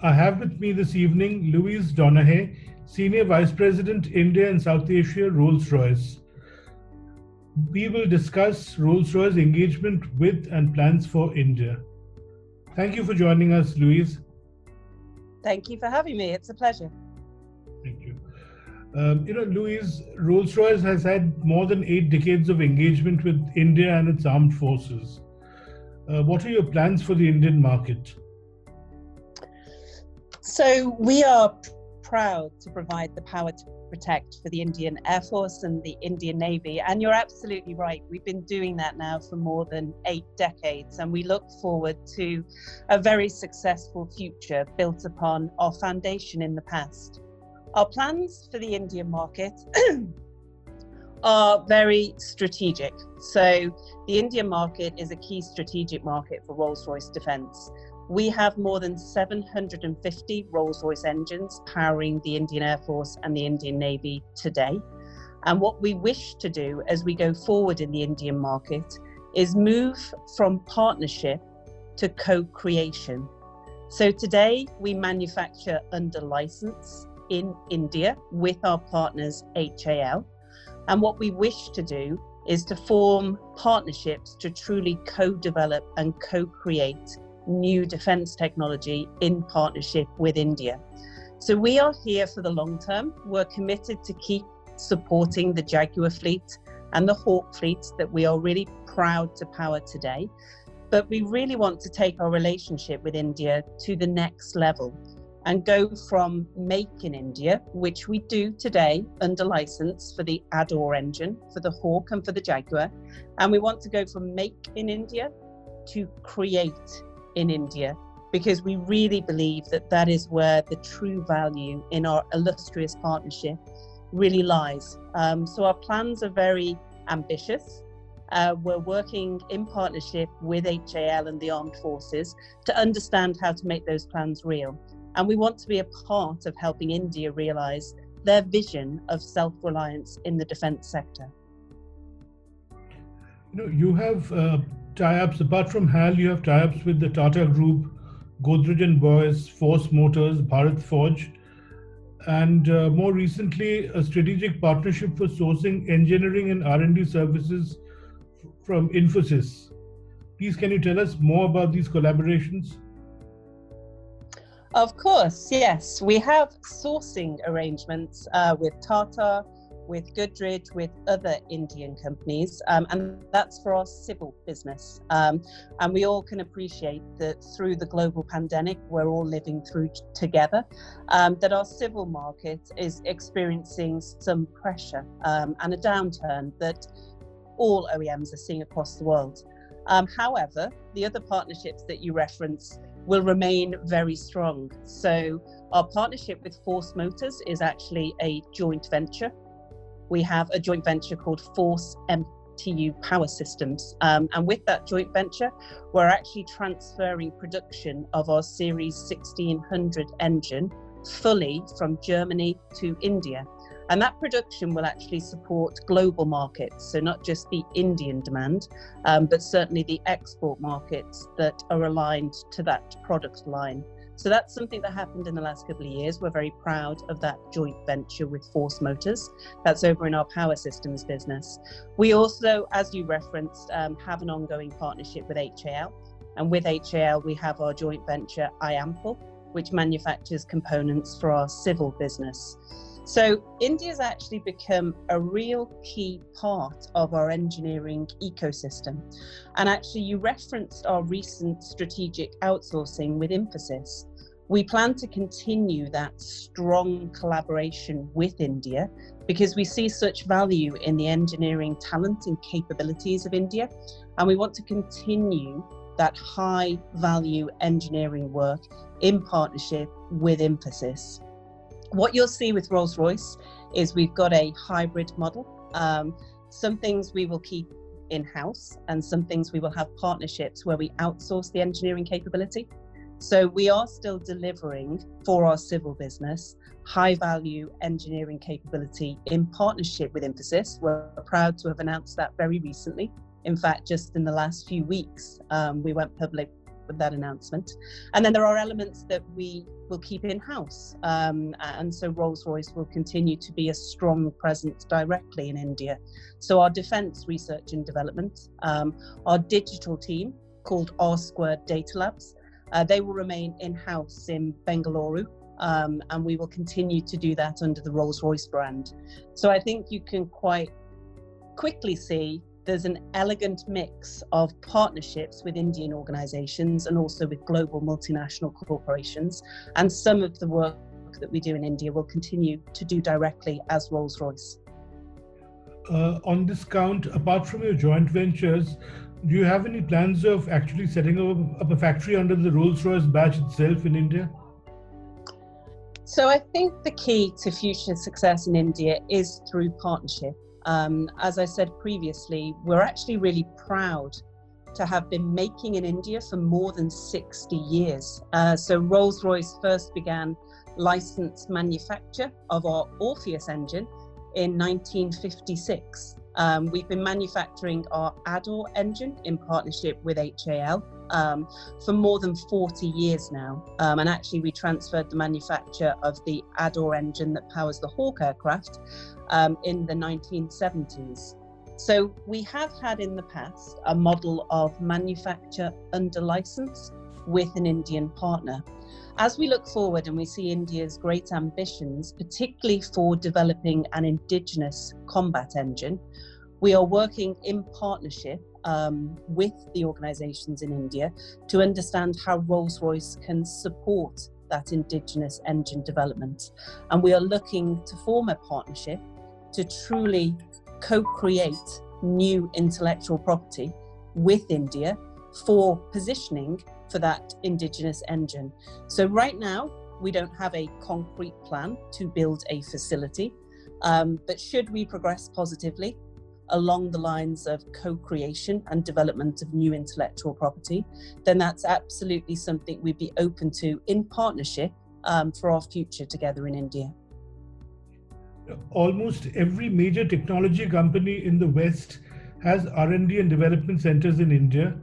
I have with me this evening Louise Donaghey, Senior Vice President, India and South Asia, Rolls Royce. We will discuss Rolls Royce engagement with and plans for India. Thank you for joining us, Louise. Thank you for having me. It's a pleasure. Thank you. Louise, Rolls Royce has had more than 8 decades of engagement with India and its armed forces. What are your plans for the Indian market? So we are proud to provide the power to protect for the Indian Air Force and the Indian Navy. And you're absolutely right. We've been doing that now for more than 8 decades. And we look forward to a very successful future built upon our foundation in the past. Our plans for the Indian market are very strategic. So the Indian market is a key strategic market for Rolls-Royce Defence. We have more than 750 Rolls-Royce engines powering the Indian Air Force and the Indian Navy today. And what we wish to do as we go forward in the Indian market is move from partnership to co-creation. So today we manufacture under license in India with our partners HAL. And what we wish to do is to form partnerships to truly co-develop and co-create new defence technology in partnership with India. So we are here for the long term. We're committed to keep supporting the Jaguar fleet and the Hawk fleet that we are really proud to power today. But we really want to take our relationship with India to the next level and go from make in India, which we do today under license for the Ador engine, for the Hawk and for the Jaguar. And we want to go from make in India to create in India, because we really believe that that is where the true value in our illustrious partnership really lies. So our plans are very ambitious. We're working in partnership with HAL and the armed forces to understand how to make those plans real. And we want to be a part of helping India realise their vision of self-reliance in the defence sector. You have tie-ups, apart from HAL, you have tie-ups with the Tata Group, Godrej & Boyce, Force Motors, Bharat Forge, and more recently, a strategic partnership for sourcing engineering and R&D services from Infosys. Please, can you tell us more about these collaborations? Of course, yes. We have sourcing arrangements with Tata, with Godrej, with other Indian companies, and that's for our civil business. And we all can appreciate that through the global pandemic, we're all living through together, that our civil market is experiencing some pressure and a downturn that all OEMs are seeing across the world. However, the other partnerships that you referenced will remain very strong. So our partnership with Force Motors is actually a joint venture. We have a joint venture called Force MTU Power Systems. And with that joint venture, we're actually transferring production of our Series 1600 engine fully from Germany to India. And that production will actually support global markets, so not just the Indian demand, but certainly the export markets that are aligned to that product line. So that's something that happened in the last couple of years. We're very proud of that joint venture with Force Motors. That's over in our power systems business. We also, as you referenced, have an ongoing partnership with HAL. And with HAL, we have our joint venture IAMPL, which manufactures components for our civil business. So India's actually become a real key part of our engineering ecosystem. And actually, you referenced our recent strategic outsourcing with Infosys. We plan to continue that strong collaboration with India because we see such value in the engineering talent and capabilities of India. And we want to continue that high value engineering work in partnership with Infosys. What you'll see with Rolls-Royce is we've got a hybrid model. Some things we will keep in-house and some things we will have partnerships where we outsource the engineering capability. So we are still delivering for our civil business high value engineering capability in partnership with Infosys. We're proud to have announced that very recently. In fact, just in the last few weeks, we went public with that announcement. And then there are elements that we will keep in-house. And so Rolls-Royce will continue to be a strong presence directly in India. So our defence research and development, our digital team called R Squared Data Labs, they will remain in-house in Bengaluru. And we will continue to do that under the Rolls-Royce brand. So I think you can quite quickly see there's an elegant mix of partnerships with Indian organisations and also with global multinational corporations. And some of the work that we do in India will continue to do directly as Rolls-Royce. On this count, apart from your joint ventures, do you have any plans of actually setting up a factory under the Rolls-Royce badge itself in India? So I think the key to future success in India is through partnership. As I said previously, we're actually really proud to have been making in India for more than 60 years. So Rolls-Royce first began licensed manufacture of our Orpheus engine in 1956. We've been manufacturing our Ador engine in partnership with HAL for more than 40 years now. And actually we transferred the manufacture of the Ador engine that powers the Hawk aircraft in the 1970s. So we have had in the past a model of manufacture under license with an Indian partner. As we look forward and we see India's great ambitions, particularly for developing an indigenous combat engine, we are working in partnership with the organisations in India to understand how Rolls-Royce can support that indigenous engine development. And we are looking to form a partnership to truly co-create new intellectual property with India for positioning for that indigenous engine. So right now, we don't have a concrete plan to build a facility, but should we progress positively along the lines of co-creation and development of new intellectual property, then that's absolutely something we'd be open to in partnership for our future together in India. Almost every major technology company in the West has R&D and development centers in India.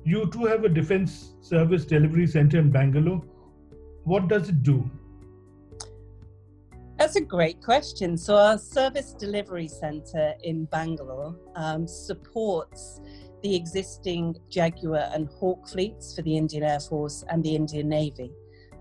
You too have a defense service delivery center in Bangalore. What does it do? That's a great question. So our service delivery center in Bangalore supports the existing Jaguar and Hawk fleets for the Indian Air Force and the Indian Navy.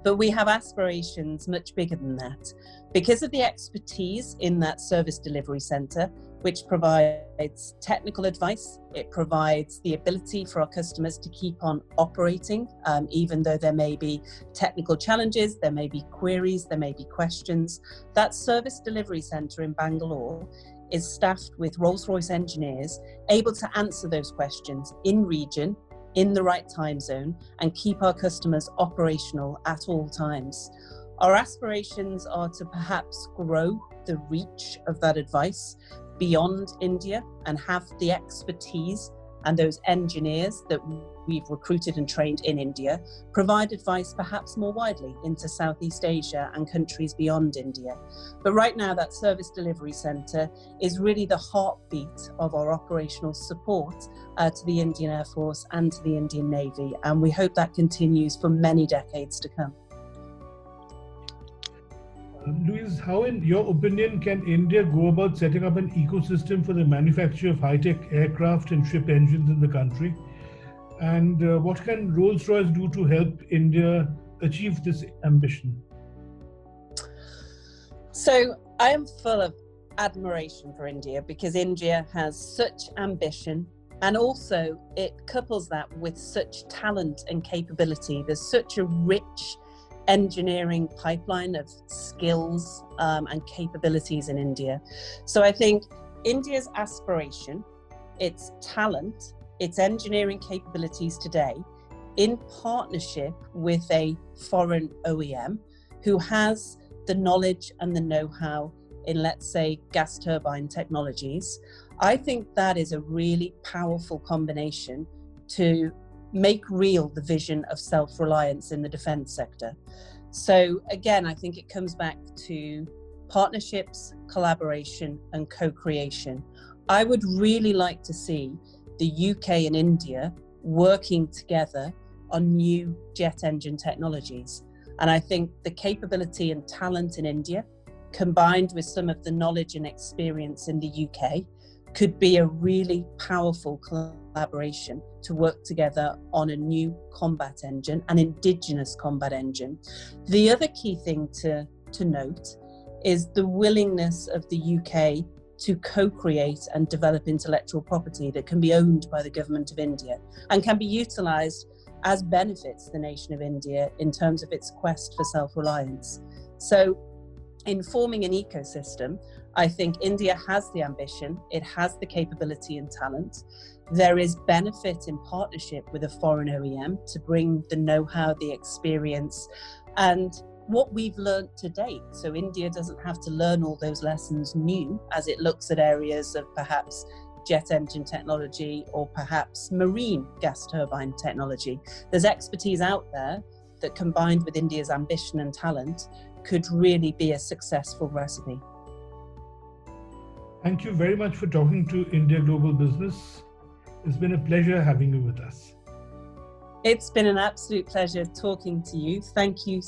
But we have aspirations much bigger than that. Because of the expertise in that service delivery center, which provides technical advice, it provides the ability for our customers to keep on operating, even though there may be technical challenges, there may be queries, there may be questions. That service delivery center in Bangalore is staffed with Rolls-Royce engineers able to answer those questions in region, in the right time zone, and keep our customers operational at all times. Our aspirations are to perhaps grow the reach of that advice beyond India and have the expertise and those engineers that we've recruited and trained in India provide advice perhaps more widely into Southeast Asia and countries beyond India. But right now that service delivery centre is really the heartbeat of our operational support to the Indian Air Force and to the Indian Navy, and we hope that continues for many decades to come. Louise, how in your opinion can India go about setting up an ecosystem for the manufacture of high-tech aircraft and ship engines in the country? And what can Rolls-Royce do to help India achieve this ambition? So I am full of admiration for India because India has such ambition, and also it couples that with such talent and capability. There's such a rich engineering pipeline of skills and capabilities in India. So I think India's aspiration, its talent, its engineering capabilities today, in partnership with a foreign OEM who has the knowledge and the know-how in, let's say, gas turbine technologies, I think that is a really powerful combination to make real the vision of self-reliance in the defence sector. So again, I think it comes back to partnerships, collaboration and co-creation. I would really like to see the UK and India working together on new jet engine technologies. And I think the capability and talent in India, combined with some of the knowledge and experience in the UK, could be a really powerful collaboration to work together on a new combat engine, an indigenous combat engine. The other key thing to note is the willingness of the UK to co-create and develop intellectual property that can be owned by the government of India and can be utilised as benefits the nation of India in terms of its quest for self-reliance. So in forming an ecosystem, I think India has the ambition, it has the capability and talent. There is benefit in partnership with a foreign OEM to bring the know-how, the experience, and what we've learned to date. So India doesn't have to learn all those lessons new as it looks at areas of perhaps jet engine technology or perhaps marine gas turbine technology. There's expertise out there that, combined with India's ambition and talent, could really be a successful recipe. Thank you very much for talking to India Global Business. It's been a pleasure having you with us. It's been an absolute pleasure talking to you. Thank you